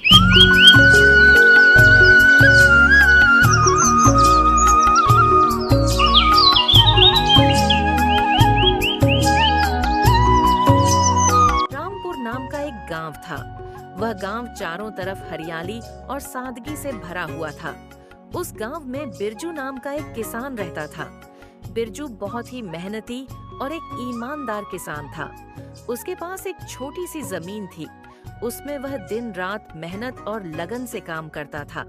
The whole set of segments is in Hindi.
रामपुर नाम का एक गांव था। वह गांव चारों तरफ हरियाली और सादगी से भरा हुआ था। उस गांव में बिरजू नाम का एक किसान रहता था। बिरजू बहुत ही मेहनती और एक ईमानदार किसान था। उसके पास एक छोटी सी जमीन थी। उसमें वह दिन रात मेहनत और लगन से काम करता था।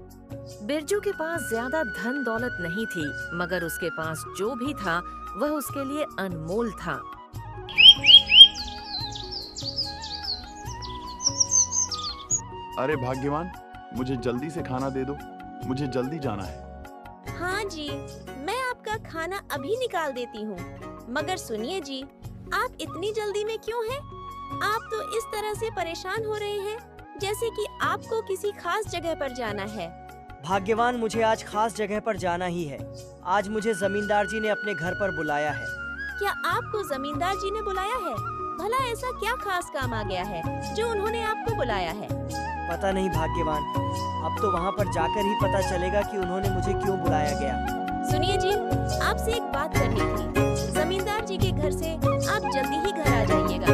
बिरजू के पास ज्यादा धन दौलत नहीं थी, मगर उसके पास जो भी था वह उसके लिए अनमोल था। अरे भाग्यवान, मुझे जल्दी से खाना दे दो, मुझे जल्दी जाना है। हाँ जी, मैं आपका खाना अभी निकाल देती हूँ। मगर सुनिए जी, आप इतनी जल्दी में क्यों हैं? आप तो इस तरह से परेशान हो रहे हैं जैसे कि आपको किसी खास जगह पर जाना है। भाग्यवान, मुझे आज खास जगह पर जाना ही है। आज मुझे जमींदार जी ने अपने घर पर बुलाया है। क्या आपको जमींदार जी ने बुलाया है? भला ऐसा क्या खास काम आ गया है जो उन्होंने आपको बुलाया है? पता नहीं भाग्यवान, अब तो वहाँ पर जाकर ही पता चलेगा कि उन्होंने मुझे क्यों बुलाया गया। सुनिए जी, आपसे एक बात करनी थी। जमींदार जी के घर से आप जल्दी ही घर आ जाइएगा।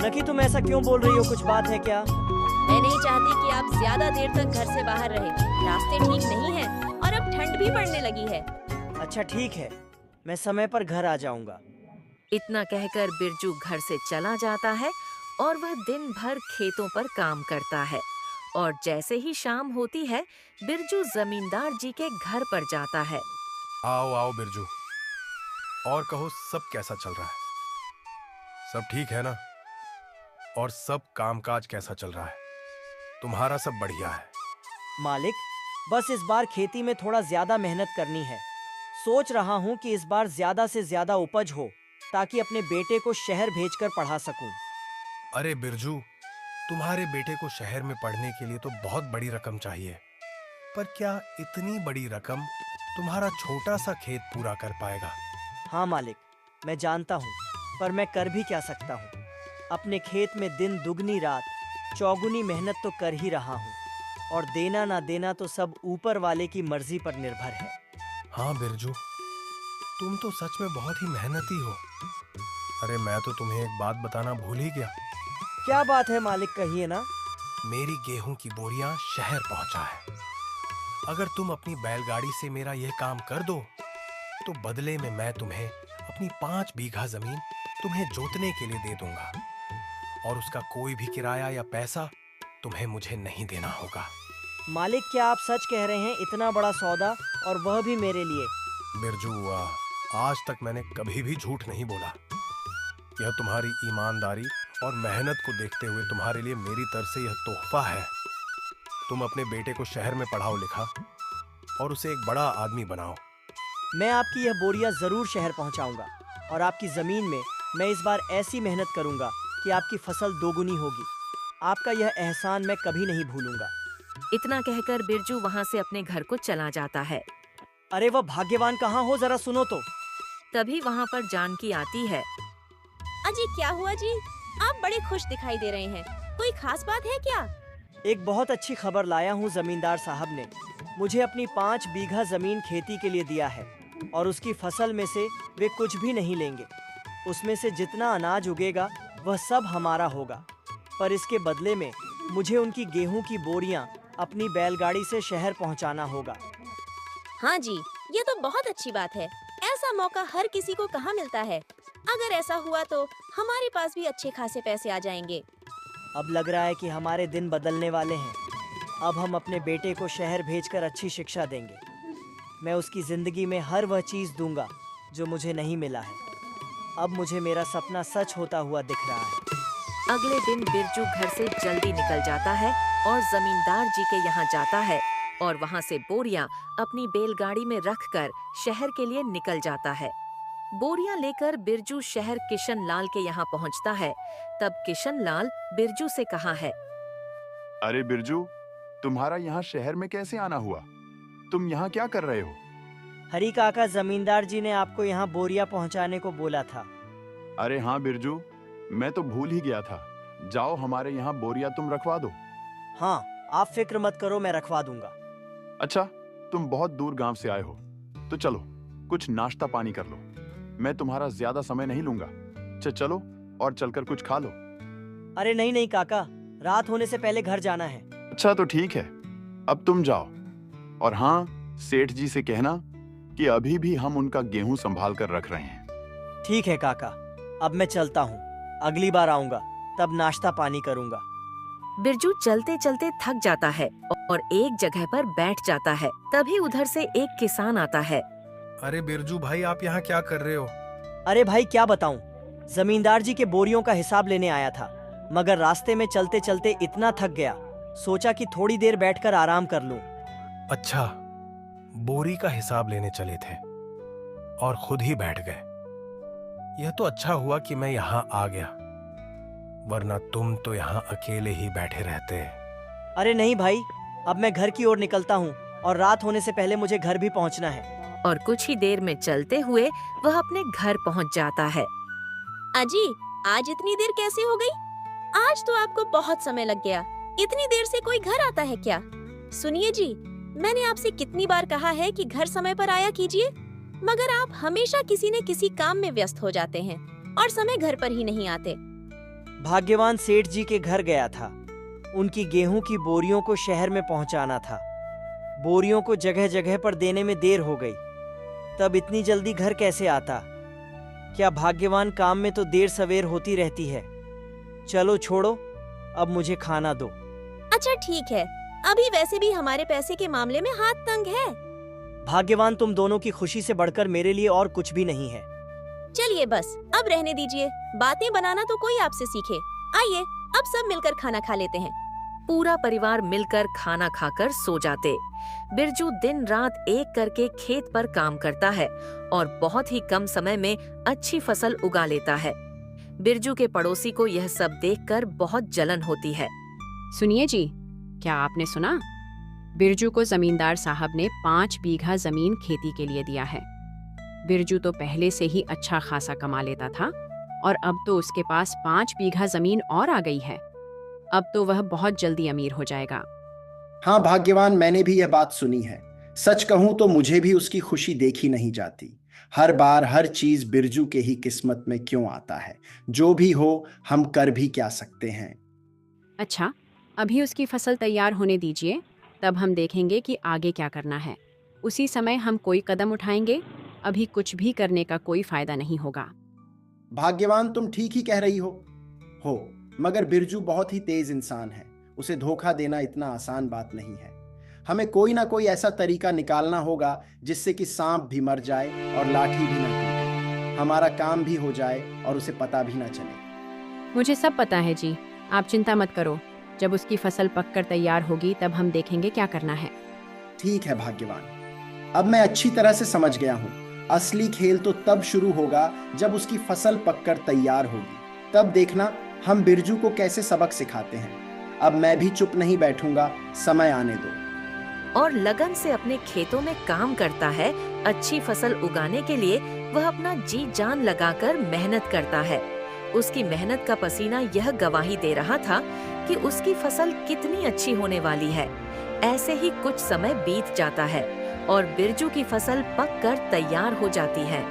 नकी, तुम ऐसा क्यों बोल रही हो? कुछ बात है क्या? मैं नहीं चाहती कि आप ज्यादा देर तक घर से बाहर रहे। रास्ते ठीक नहीं हैं और अब ठंड भी पड़ने लगी है। अच्छा ठीक है, मैं समय पर घर आ जाऊंगा। इतना कहकर बिरजू घर से चला जाता है और वह दिन भर खेतों पर काम करता है। और जैसे ही शाम होती है, बिरजू जमींदार जी के घर पर जाता है। आओ आओ बिरजू, और कहो सब कैसा चल रहा है? सब ठीक है ना? और सब कामकाज कैसा चल रहा है? तुम्हारा सब बढ़िया है? मालिक, बस इस बार खेती में थोड़ा ज्यादा मेहनत करनी है। सोच रहा हूँ कि इस बार ज्यादा से ज्यादा उपज हो ताकि अपने बेटे को शहर भेजकर पढ़ा सकूं। अरे बिरजू, तुम्हारे बेटे को शहर में पढ़ने के लिए तो बहुत बड़ी रकम चाहिए, पर क्या इतनी बड़ी रकम तुम्हारा छोटा सा खेत पूरा कर पाएगा? हाँ मालिक, मैं जानता हूँ, पर मैं कर भी क्या सकता हूँ। अपने खेत में दिन दुगनी रात चौगुनी मेहनत तो कर ही रहा हूँ, और देना ना देना तो सब ऊपर वाले की मर्जी पर निर्भर है। हाँ बिरजू, तुम तो सच में बहुत ही मेहनती हो। अरे मैं तो तुम्हें एक बात बताना भूल ही गया। क्या बात है मालिक, कहिए ना। मेरी गेहूं की बोरियां शहर पहुंचा है। अगर तुम अपनी बैलगाड़ी से मेरा यह काम कर दो तो बदले में मैं तुम्हें अपनी 5 बीघा जमीन तुम्हें जोतने के लिए दे दूंगा, और उसका कोई भी किराया या पैसा तुम्हें मुझे नहीं देना होगा। मालिक, क्या आप सच कह रहे हैं? इतना बड़ा सौदा, और वह भी मेरे लिए? बिरजू, आज तक मैंने कभी भी झूठ नहीं बोला। यह तुम्हारी ईमानदारी और मेहनत को देखते हुए तुम्हारे लिए मेरी तरफ से यह तोहफा है। तुम अपने बेटे को शहर में पढ़ाओ लिखा और उसे एक बड़ा आदमी बनाओ। मैं आपकी यह बोरियां जरूर शहर पहुंचाऊंगा, और आपकी जमीन में मैं इस बार ऐसी मेहनत करूंगा कि आपकी फसल दोगुनी होगी। आपका यह एहसान मैं कभी नहीं भूलूंगा। इतना कहकर बिरजू वहाँ से अपने घर को चला जाता है। अरे वह भाग्यवान कहाँ हो, जरा सुनो तो। तभी वहाँ पर जानकी आती है। अजी, क्या हुआ जी? आप बड़े खुश दिखाई दे रहे हैं। कोई खास बात है क्या? एक बहुत अच्छी खबर लाया हूँ। जमींदार साहब ने मुझे अपनी 5 बीघा जमीन खेती के लिए दिया है, और उसकी फसल में से वे कुछ भी नहीं लेंगे। उसमें से जितना अनाज उगेगा वह सब हमारा होगा, पर इसके बदले में मुझे उनकी गेहूं की बोरियां अपनी बैलगाड़ी से शहर पहुंचाना होगा। हाँ जी, ये तो बहुत अच्छी बात है। ऐसा मौका हर किसी को कहाँ मिलता है। अगर ऐसा हुआ तो हमारे पास भी अच्छे खासे पैसे आ जाएंगे। अब लग रहा है कि हमारे दिन बदलने वाले हैं। अब हम अपने बेटे को शहर भेजकर अच्छी शिक्षा देंगे। मैं उसकी जिंदगी में हर वह चीज़ दूंगा जो मुझे नहीं मिला है। अब मुझे मेरा सपना सच होता हुआ दिख रहा है। अगले दिन बिरजू घर से जल्दी निकल जाता है और जमींदार जी के यहाँ जाता है, और वहाँ से बोरियां अपनी बैलगाड़ी में रखकर शहर के लिए निकल जाता है। बोरियां लेकर बिरजू शहर किशन लाल के यहाँ पहुँचता है। तब किशन लाल बिरजू से कहा है। अरे बिरजू, तुम्हारा यहाँ शहर में कैसे आना हुआ? तुम यहाँ क्या कर रहे हो? हरी काका, जमींदार जी ने आपको यहाँ बोरियां पहुँचाने को बोला था। अरे हाँ बिरजू, मैं तो भूल ही गया था। जाओ, हमारे यहाँ बोरियां तुम रखवा दो। हाँ, आप फिक्र मत करो, मैं रखवा दूंगा। अच्छा, तुम बहुत दूर गांव से आए हो, तो चलो कुछ नाश्ता पानी कर लो। मैं तुम्हारा ज्यादा समय नहीं लूंगा। चलो और चलकर कुछ खा लो। अरे नहीं नहीं काका, रात होने से पहले घर जाना है। अच्छा तो ठीक है, अब तुम जाओ। और हाँ, सेठ जी से कहना कि अभी भी हम उनका गेहूं संभाल कर रख रहे हैं। ठीक है काका, अब मैं चलता हूँ। अगली बार आऊंगा तब नाश्ता पानी करूंगा। बिरजू चलते चलते थक जाता है और एक जगह पर बैठ जाता है। तभी उधर से एक किसान आता है। अरे बिरजू भाई, आप यहाँ क्या कर रहे हो? अरे भाई क्या बताऊं, जमींदार जी के बोरियों का हिसाब लेने आया था, मगर रास्ते में चलते चलते इतना थक गया, सोचा कि थोड़ी देर बैठकर आराम कर लूं। अच्छा, बोरी का हिसाब लेने चले थे और खुद ही बैठ गए। यह तो अच्छा हुआ कि मैं यहाँ आ गया, वरना तुम तो यहाँ अकेले ही बैठे रहते। अरे नहीं भाई, अब मैं घर की ओर निकलता हूँ और रात होने से पहले मुझे घर भी पहुँचना है। और कुछ ही देर में चलते हुए वह अपने घर पहुंच जाता है। अजी, आज इतनी देर कैसे हो गई? आज तो आपको बहुत समय लग गया। इतनी देर से कोई घर आता है क्या? सुनिए जी, मैंने आपसे कितनी बार कहा है कि घर समय पर आया कीजिए, मगर आप हमेशा किसी न किसी काम में व्यस्त हो जाते हैं और समय घर पर ही नहीं आते। भाग्यवान सेठ जी के घर गया था। उनकी गेहूं की बोरियों को शहर में पहुंचाना था। बोरियों को जगह जगह पर देने में देर हो गई, तब इतनी जल्दी घर कैसे आता? क्या भाग्यवान काम में तो देर सवेर होती रहती है। चलो छोड़ो, अब मुझे खाना दो। अच्छा ठीक है, अभी वैसे भी हमारे पैसे के मामले में हाथ तंग है। भाग्यवान, तुम दोनों की खुशी से बढ़कर मेरे लिए और कुछ भी नहीं है। चलिए बस, अब रहने दीजिए। बातें बनाना तो कोई आपसे सीखे। आइए, अब सब मिलकर खाना खा लेते हैं। पूरा परिवार मिलकर खाना खाकर सो जाते। बिरजू दिन रात एक करके खेत पर काम करता है और बहुत ही कम समय में अच्छी फसल उगा लेता है। बिरजू के पड़ोसी को यह सब देखकर बहुत जलन होती है। सुनिए जी, क्या आपने सुना? बिरजू को जमींदार साहब ने 5 बीघा जमीन खेती के लिए दिया है। बिरजू तो पहले से ही अच्छा खासा कमा लेता था और अब तो उसके पास 5 बीघा जमीन और आ गई है। अब तो वह बहुत जल्दी अमीर हो जाएगा। हाँ भाग्यवान, मैंने भी यह बात सुनी है। सच कहूं तो मुझे भी उसकी खुशी देखी नहीं जाती। हर बार हर चीज बिरजू के ही किस्मत में क्यों आता है? जो भी हो, हम कर भी क्या सकते हैं। अच्छा, अभी उसकी फसल तैयार होने दीजिए, तब हम देखेंगे कि आगे क्या करना है। उसी समय हम कोई कदम उठाएंगे। अभी कुछ भी करने का कोई फायदा नहीं होगा। भाग्यवान, तुम ठीक ही कह रही हो, मगर बिरजू बहुत ही तेज इंसान है। उसे धोखा देना इतना आसान बात नहीं है। हमें कोई ना कोई ऐसा तरीका निकालना होगा जिससे कि सांप भी मर जाए और लाठी भी न टूटे, हमारा काम भी हो जाए और उसे पता भी ना चले। मुझे सब पता है जी, आप चिंता मत करो। जब उसकी फसल पककर तैयार होगी तब हम देखेंगे क्या करना है। ठीक है भाग्यवान, अब मैं अच्छी तरह से समझ गया हूँ। असली खेल तो तब शुरू होगा जब उसकी फसल पककर तैयार होगी। तब देखना हम बिरजू को कैसे सबक सिखाते हैं। अब मैं भी चुप नहीं बैठूंगा, समय आने दो। और लगन से अपने खेतों में काम करता है। अच्छी फसल उगाने के लिए वह अपना जी जान लगाकर मेहनत करता है। उसकी मेहनत का पसीना यह गवाही दे रहा था कि उसकी फसल कितनी अच्छी होने वाली है। ऐसे ही कुछ समय बीत जाता है और बिरजू की फसल पककर तैयार हो जाती है।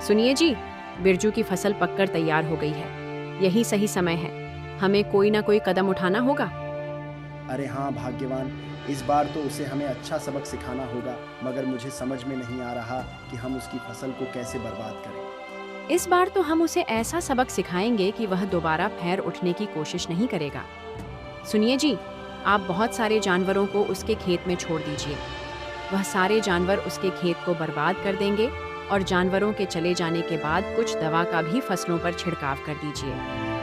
सुनिए जी, बिरजू की फसल पककर तैयार हो गई है। यही सही समय है, हमें कोई ना कोई कदम उठाना होगा। अरे हाँ भाग्यवान, इस बार तो उसे हमें अच्छा सबक सिखाना होगा, मगर मुझे समझ में नहीं आ रहा कि हम उसकी फसल को कैसे बर्बाद करें। इस बार तो हम उसे ऐसा सबक सिखाएंगे कि वह दोबारा पैर उठने की कोशिश नहीं करेगा। सुनिए जी, आप बहुत सारे जानवरों को उसके खेत में छोड़ दीजिए। वह सारे जानवर उसके खेत को बर्बाद कर देंगे और जानवरों के चले जाने के बाद कुछ दवा का भी फसलों पर छिड़काव कर दीजिए,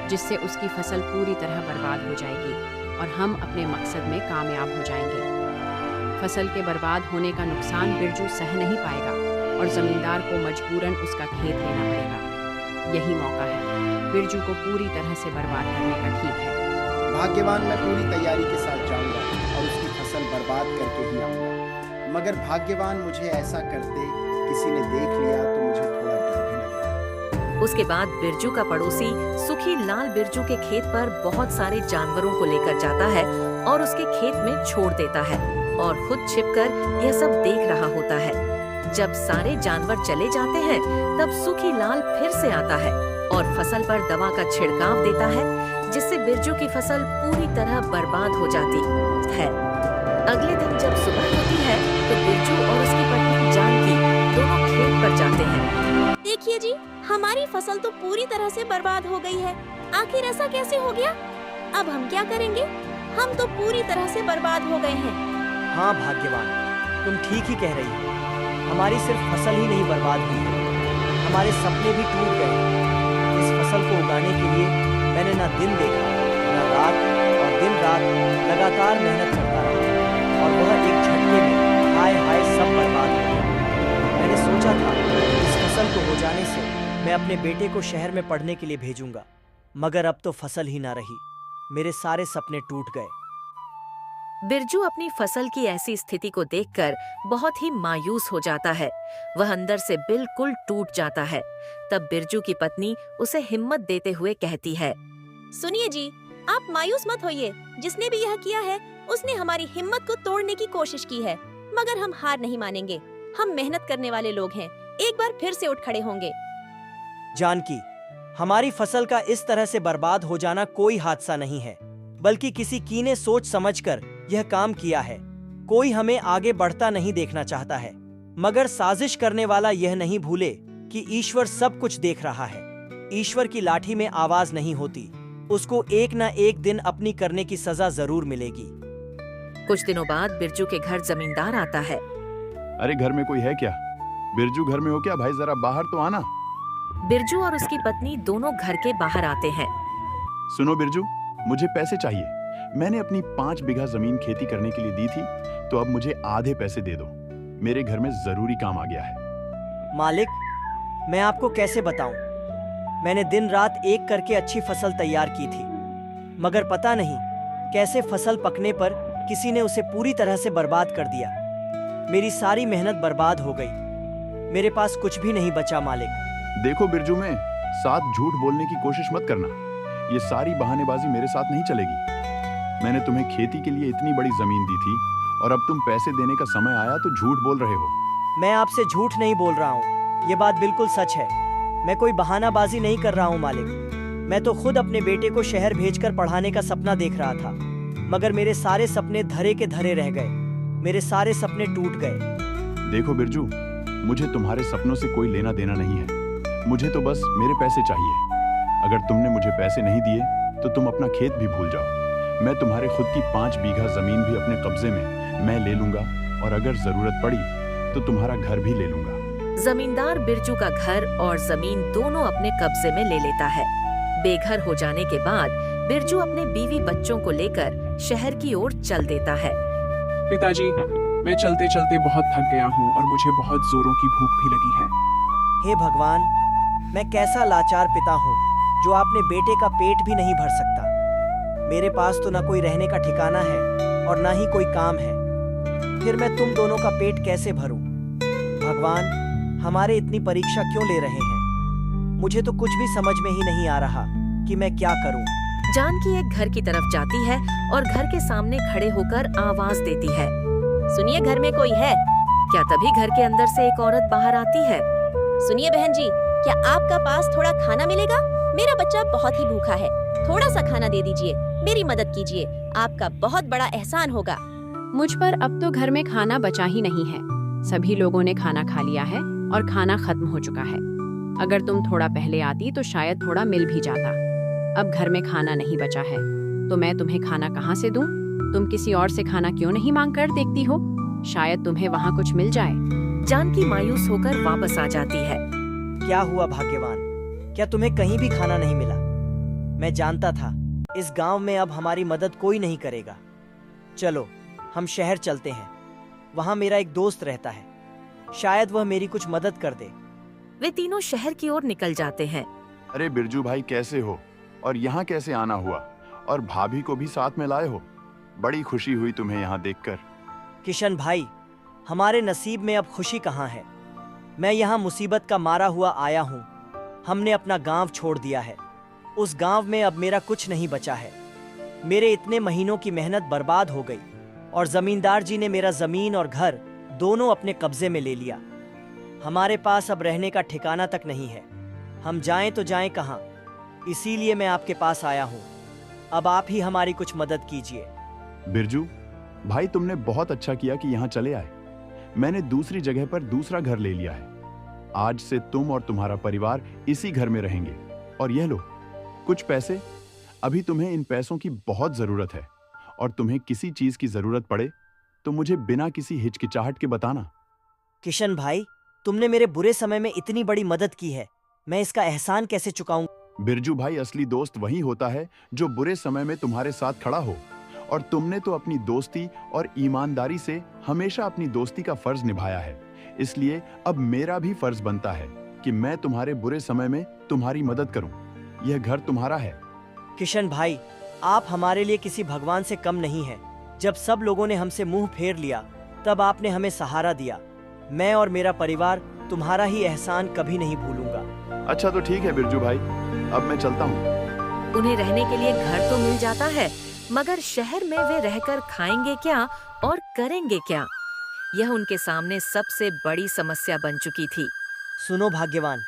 जिससे उसकी फसल पूरी तरह बर्बाद हो जाएगी और हम अपने मकसद में कामयाब हो जाएंगे। फसल के बर्बाद होने का नुकसान बिरजू सह नहीं पाएगा और जमींदार को मजबूरन उसका खेत लेना पड़ेगा। यही मौका है बिरजू को पूरी तरह से बर्बाद करने का। ठीक है भाग्यवान, मैं पूरी तैयारी के साथ जाऊंगा और उसकी फसल बर्बाद करके ही आऊंगा। मगर भाग्यवान, मुझे ऐसा करते किसी ने देख लिया तो मुझे थोड़ा डर भी लग रहा है। उसके बाद बिरजू का पड़ोसी सुखी लाल बिरजू के खेत पर बहुत सारे जानवरों को लेकर जाता है और उसके खेत में छोड़ देता है और खुद छिपकर यह सब देख रहा होता है। जब सारे जानवर चले जाते हैं तब सूखी लाल फिर से आता है और फसल पर दवा का छिड़काव देता है, जिससे बिरजू की फसल पूरी तरह बर्बाद हो जाती है। अगले दिन जब सुबह होती है तो बिरजू और उसकी पत्नी जानकी दोनों खेत पर जाते हैं। देखिए जी, हमारी फसल तो पूरी तरह से बर्बाद हो गई है। आखिर ऐसा कैसे हो गया? अब हम क्या करेंगे? हम तो पूरी तरह से बर्बाद हो गए हैं। हाँ भाग्यवान, तुम ठीक ही कह रही हो। हमारी सिर्फ फसल ही नहीं बर्बाद हुई है, हमारे सपने भी टूट गए। इस फसल को उगाने के लिए मैंने ना दिन देखा ना रात, और दिन रात लगातार मेहनत करता रहा, और वह एक झटके में हाय हाय सब बर्बाद हो गया। मैंने सोचा था इस फसल को हो जाने से मैं अपने बेटे को शहर में पढ़ने के लिए भेजूंगा, मगर अब तो फसल ही ना रही। मेरे सारे सपने टूट गए। बिरजू अपनी फसल की ऐसी स्थिति को देखकर बहुत ही मायूस हो जाता है। वह अंदर से बिल्कुल टूट जाता है। तब बिरजू की पत्नी उसे हिम्मत देते हुए कहती है, सुनिए जी, आप मायूस मत होइए। जिसने भी यह किया है उसने हमारी हिम्मत को तोड़ने की कोशिश की है, मगर हम हार नहीं मानेंगे। हम मेहनत करने वाले लोग हैं, एक बार फिर से उठ खड़े होंगे। जानकी, हमारी फसल का इस तरह से बर्बाद हो जाना कोई हादसा नहीं है, बल्कि किसी की ने सोच समझकर यह काम किया है। कोई हमें आगे बढ़ता नहीं देखना चाहता है, मगर साजिश करने वाला यह नहीं भूले कि ईश्वर सब कुछ देख रहा है। ईश्वर की लाठी में आवाज नहीं होती, उसको एक ना एक दिन अपनी करने की सजा जरूर मिलेगी। कुछ दिनों बाद बिरजू के घर जमींदार आता है। अरे घर में कोई है क्या? बिरजू घर में हो क्या? भाई जरा बाहर तो आना। बिरजू और उसकी पत्नी दोनों घर के बाहर आते हैं। सुनो बिरजू, मुझे पैसे चाहिए। मैंने अपनी 5 बीघा जमीन खेती करने के लिए दी थी, तो अब मुझे आधे पैसे दे दो। मेरे घर में जरूरी काम आ गया है। मालिक, मैं आपको कैसे बताऊं? मैंने दिन रात एक करके अच्छी फसल तैयार की थी, मगर पता नहीं कैसे फसल पकने पर किसी ने उसे पूरी तरह से बर्बाद कर दिया। मेरी सारी मेहनत बर्बाद हो गई। मेरे पास कुछ भी नहीं बचा मालिक। देखो बिरजू, में साथ झूठ बोलने की कोशिश मत करना। ये सारी बहानेबाजी मेरे साथ नहीं चलेगी। मैंने तुम्हें खेती के लिए इतनी बड़ी जमीन दी थी, और अब तुम पैसे देने का समय आया तो झूठ बोल रहे हो। मैं आपसे झूठ नहीं बोल रहा हूँ, ये बात बिल्कुल सच है। मैं कोई बहानाबाजी नहीं कर रहा हूँ मालिक। मैं तो खुद अपने बेटे को शहर भेजकर पढ़ाने का सपना देख रहा था, मगर मेरे सारे सपने धरे के धरे रह गए। मेरे सारे सपने टूट गए। देखो बिरजू, मुझे तुम्हारे सपनों से कोई लेना देना नहीं है। मुझे तो बस मेरे पैसे चाहिए। अगर तुमने मुझे पैसे नहीं दिए तो तुम अपना खेत भी भूल जाओ। मैं तुम्हारे खुद की 5 बीघा जमीन भी अपने कब्जे में मैं ले लूंगा, और अगर जरूरत पड़ी तो तुम्हारा घर भी ले लूंगा। जमींदार बिरजू का घर और जमीन दोनों अपने कब्जे में ले लेता है। बेघर हो जाने के बाद बिरजू अपने बीवी बच्चों को लेकर शहर की ओर चल देता है। पिताजी, मैं चलते चलते बहुत थक गया हूँ और मुझे बहुत जोरों की भूख भी लगी है। हे भगवान, मैं कैसा लाचार पिता हूँ जो अपने बेटे का पेट भी नहीं भर सकता। मेरे पास तो ना कोई रहने का ठिकाना है और ना ही कोई काम है, फिर मैं तुम दोनों का पेट कैसे भरूं? भगवान, हमारे इतनी परीक्षा क्यों ले रहे हैं? मुझे तो कुछ भी समझ में ही नहीं आ रहा कि मैं क्या करूं। जानकी एक घर की तरफ जाती है और घर के सामने खड़े होकर आवाज देती है, सुनिए, घर में कोई है क्या? तभी घर के अंदर से एक औरत बाहर आती है। सुनिए बहन जी, क्या आपका पास थोड़ा खाना मिलेगा? मेरा बच्चा बहुत ही भूखा है, थोड़ा सा खाना दे दीजिए, मेरी मदद कीजिए, आपका बहुत बड़ा एहसान होगा। मुझ पर अब तो घर में खाना बचा ही नहीं है। सभी लोगों ने खाना खा लिया है और खाना खत्म हो चुका है। अगर तुम थोड़ा पहले आती तो शायद थोड़ा मिल भी जाता। अब घर में खाना नहीं बचा है तो मैं तुम्हें खाना कहाँ से दूं? तुम किसी और से खाना क्यों नहीं मांग कर देखती हो? शायद तुम्हें वहाँ कुछ मिल जाए। जानकी मायूस होकर वापस आ जाती है। क्या हुआ भाग्यवान, क्या तुम्हें कहीं भी खाना नहीं मिला? मैं जानता था इस गांव में अब हमारी मदद कोई नहीं करेगा। चलो हम शहर चलते हैं, वहां मेरा एक दोस्त रहता है, शायद वह मेरी कुछ मदद कर दे। वे तीनों शहर की ओर निकल जाते हैं। अरे बिरजू भाई, कैसे हो? और यहाँ कैसे आना हुआ? और भाभी को भी साथ में लाए हो? बड़ी खुशी हुई तुम्हें यहाँ देखकर। किशन भाई, हमारे नसीब में अब खुशी कहाँ है? मैं यहाँ मुसीबत का मारा हुआ आया हूँ। हमने अपना गांव छोड़ दिया है। उस गांव में अब मेरा कुछ नहीं बचा है। मेरे इतने महीनों की मेहनत बर्बाद हो गई और जमींदार जी ने मेरा जमीन और घर दोनों अपने कब्जे में ले लिया। हमारे पास अब रहने का ठिकाना तक नहीं है। हम जाएं तो जाएं कहाँ? इसीलिए मैं आपके पास आया हूँ। अब आप ही हमारी कुछ मदद कीजिए। बिरजू भाई, तुमने बहुत अच्छा किया कि यहाँ चले आए। मैंने दूसरी जगह पर दूसरा घर ले लिया है। आज से तुम और तुम्हारा परिवार इसी घर में रहेंगे। और यह लो कुछ पैसे। अभी तुम्हें इन पैसों की बहुत जरूरत है और तुम्हें किसी चीज की जरूरत पड़े तो मुझे बिना किसी हिचकिचाहट के बताना। किशन भाई, तुमने मेरे बुरे समय में इतनी बड़ी मदद की है, मैं इसका एहसान कैसे चुकाऊं? बिरजू भाई, असली दोस्त वही होता है जो बुरे समय में तुम्हारे साथ खड़ा हो। और तुमने तो अपनी दोस्ती और ईमानदारी से हमेशा अपनी दोस्ती का फर्ज निभाया है। इसलिए अब मेरा भी फर्ज बनता है कि मैं तुम्हारे बुरे समय में तुम्हारी मदद करूं। यह घर तुम्हारा है। किशन भाई, आप हमारे लिए किसी भगवान से कम नहीं हैं। जब सब लोगों ने हमसे मुंह फेर लिया तब आपने हमें सहारा दिया। मैं और मेरा परिवार तुम्हारा ही एहसान कभी नहीं भूलूंगा। अच्छा तो ठीक है बिरजू भाई, अब मैं चलता हूँ। उन्हें रहने के लिए घर तो मिल जाता है, मगर शहर में वे रहकर खाएंगे क्या और करेंगे क्या? यह उनके सामने सबसे बड़ी समस्या बन चुकी थी। सुनो भाग्यवान,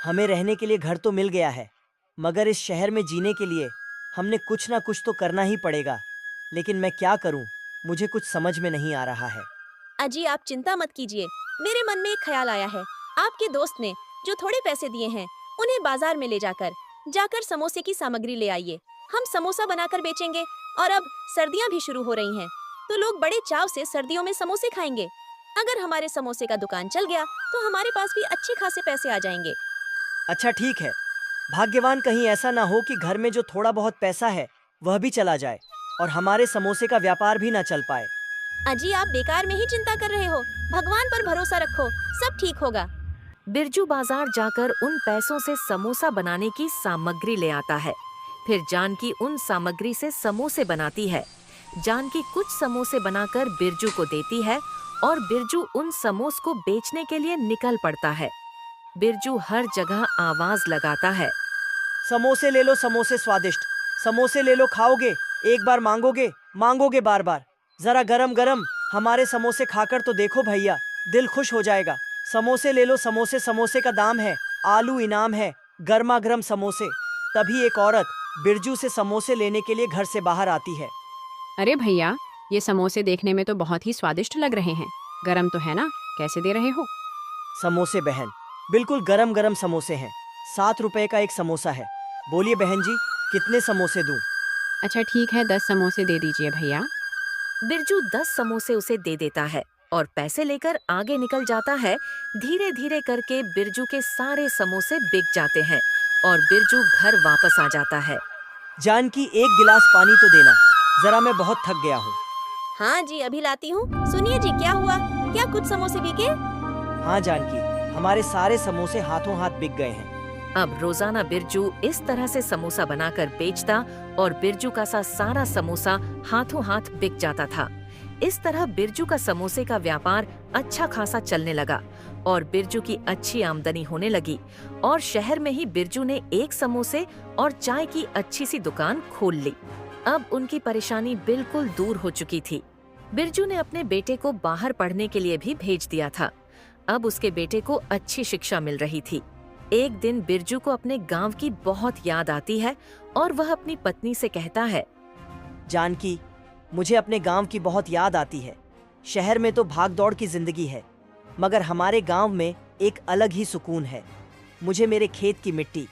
हमें रहने के लिए घर तो मिल गया है, मगर इस शहर में जीने के लिए हमने कुछ ना कुछ तो करना ही पड़ेगा। लेकिन मैं क्या करूं? मुझे कुछ समझ में नहीं आ रहा है। अजी आप चिंता मत कीजिए, मेरे मन में एक ख्याल आया है। आपके दोस्त ने जो थोड़े पैसे दिए हैं उन्हें बाजार में ले जाकर समोसे की सामग्री ले आइए। हम समोसा बनाकर बेचेंगे और अब सर्दियां भी शुरू हो रही हैं, तो लोग बड़े चाव से सर्दियों में समोसे खाएंगे। अगर हमारे समोसे का दुकान चल गया तो हमारे पास भी अच्छे खासे पैसे आ जाएंगे। अच्छा ठीक है भाग्यवान, कहीं ऐसा ना हो कि घर में जो थोड़ा बहुत पैसा है वह भी चला जाए और हमारे समोसे का व्यापार भी ना चल पाए। अजी आप बेकार में ही चिंता कर रहे हो, भगवान पर भरोसा रखो, सब ठीक होगा। बिरजू बाजार जाकर उन पैसों से समोसा बनाने की सामग्री ले आता है। फिर जानकी उन सामग्री से समोसे बनाती है। जानकी कुछ समोसे बनाकर बिरजू को देती है और बिरजू उन समोस को बेचने के लिए निकल पड़ता है। बिरजू हर जगह आवाज लगाता है, समोसे ले लो, समोसे स्वादिष्ट, समोसे ले लो, खाओगे एक बार मांगोगे बार बार। जरा गरम गरम हमारे समोसे खाकर तो देखो भैया, दिल खुश हो जाएगा। समोसे ले लो, समोसे, समोसे का दाम है, आलू इनाम है, गर्मा गर्म समोसे। तभी एक औरत बिरजू से समोसे लेने के लिए घर से बाहर आती है। अरे भैया, ये समोसे देखने में तो बहुत ही स्वादिष्ट लग रहे हैं। गरम तो है ना? कैसे दे रहे हो? समोसे बहन, बिल्कुल गरम गरम समोसे हैं। 7 रुपए का एक समोसा है। बोलिए बहन जी, कितने समोसे दूं? अच्छा ठीक है, 10 समोसे दे दीजिए भैया। बिरजू 10 समोसे उसे दे देता है और पैसे लेकर आगे निकल जाता है। धीरे धीरे करके बिरजू के सारे समोसे बिक जाते हैं और बिरजू घर वापस आ जाता है। जानकी, एक गिलास पानी तो देना, जरा मैं बहुत थक गया हूँ। हाँ जी अभी लाती हूँ। सुनिए जी, क्या हुआ? क्या कुछ समोसे बिके? हाँ जानकी, हमारे सारे समोसे हाथों हाथ बिक गए हैं। अब रोजाना बिरजू इस तरह से समोसा बनाकर बेचता और बिरजू का सारा समोसा हाथों हाथ बिक जाता था। इस तरह बिरजू का समोसे का व्यापार अच्छा खासा चलने लगा और बिरजू की अच्छी आमदनी होने लगी और शहर में ही बिरजू ने एक समोसे और चाय की अच्छी सी दुकान खोल ली। अब उनकी परेशानी बिल्कुल दूर हो चुकी थी। बिरजू ने अपने बेटे को बाहर पढ़ने के लिए भी भेज दिया था। अब उसके बेटे को अच्छी शिक्षा मिल रही थी। एक दिन बिरजू को अपने गांव की बहुत याद आती है और वह अपनी पत्नी से कहता है, जानकी, मुझे अपने गांव की बहुत याद आती है। शहर में तो भाग दौड़ की जिंदगी है, मगर हमारे गांव में एक अलग ही सुकून है। मुझे मेरे खेत की मिट्टी,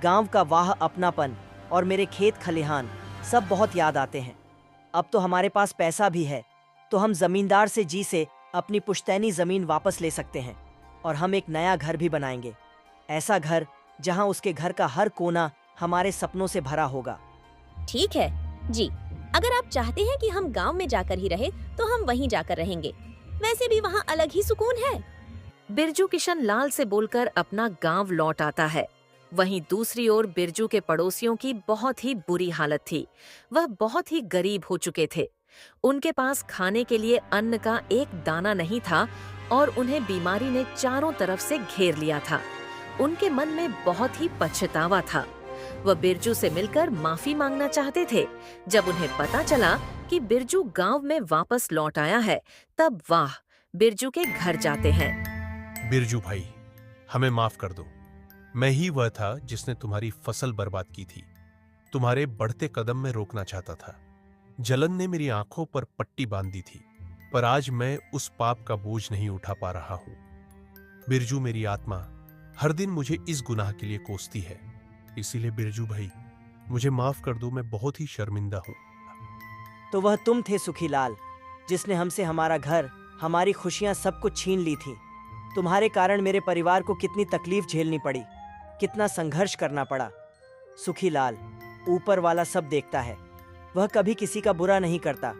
गांव का वाह अपनापन और मेरे खेत खलिहान सब बहुत याद आते हैं। अब तो हमारे पास पैसा भी है, तो हम जमींदार से जी से अपनी पुश्तैनी जमीन वापस ले सकते हैं और हम एक नया घर भी बनाएंगे। ऐसा घर जहां उसके घर का हर कोना हमारे सपनों से भरा होगा। ठीक है जी, अगर आप चाहते हैं कि हम गांव में जाकर ही रहे तो हम वहीं जाकर रहेंगे। वैसे भी वहाँ अलग ही सुकून है। बिरजू किशन लाल से बोलकर अपना गांव लौट आता है। वहीं दूसरी ओर बिरजू के पड़ोसियों की बहुत ही बुरी हालत थी। वह बहुत ही गरीब हो चुके थे। उनके पास खाने के लिए अन्न का एक दाना नहीं था और उन्हें बीमारी ने चारों तरफ से घेर लिया था। उनके मन में बहुत ही पछतावा था। वह बिरजू से मिलकर माफी मांगना चाहते थे। जब उन्हें पता चला कि बिरजू गांव में वापस लौट आया है, तब वाह बिरजू के घर जाते हैं। बिरजू भाई, हमें माफ कर दो। मैं ही वह था जिसने तुम्हारी फसल बर्बाद की थी, तुम्हारे बढ़ते कदम में रोकना चाहता था। जलन ने मेरी आंखों पर पट्टी बांध दी थी, पर आज मैं उस पाप का बोझ नहीं उठा पा रहा हूं। बिरजू, मेरी आत्मा हर दिन मुझे इस गुनाह के लिए कोसती है। इसीलिए बिरजू भाई, मुझे माफ कर दो, मैं बहुत ही शर्मिंदा हूं। तो वह तुम थे सुखीलाल, जिसने हमसे हमारा घर, हमारी खुशियां सब कुछ छीन ली थी। तुम्हारे कारण मेरे परिवार को कितनी तकलीफ झेलनी पड़ी, कितना संघर्ष करना पड़ा। सुखीलाल, ऊपर वाला सब देखता है, वह कभी किसी का बुरा नहीं करता।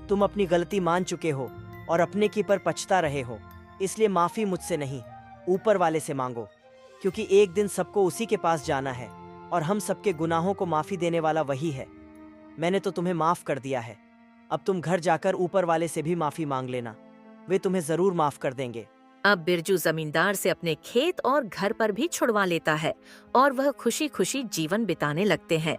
तुम अपनी गलती मान चुके हो और अपने की पर पछता रहे हो, इसलिए माफी मुझसे नहीं, ऊपर वाले से मांगो, क्योंकि एक दिन सबको उसी के पास जाना है और हम सबके गुनाहों को माफी देने वाला वही है। मैंने तो तुम्हें माफ कर दिया है, अब तुम घर जाकर ऊपर वाले से भी माफी मांग लेना, वे तुम्हें जरूर माफ कर देंगे। अब बिरजू जमींदार से अपने खेत और घर पर भी छुड़वा लेता है और वह खुशी खुशी जीवन बिताने लगते हैं।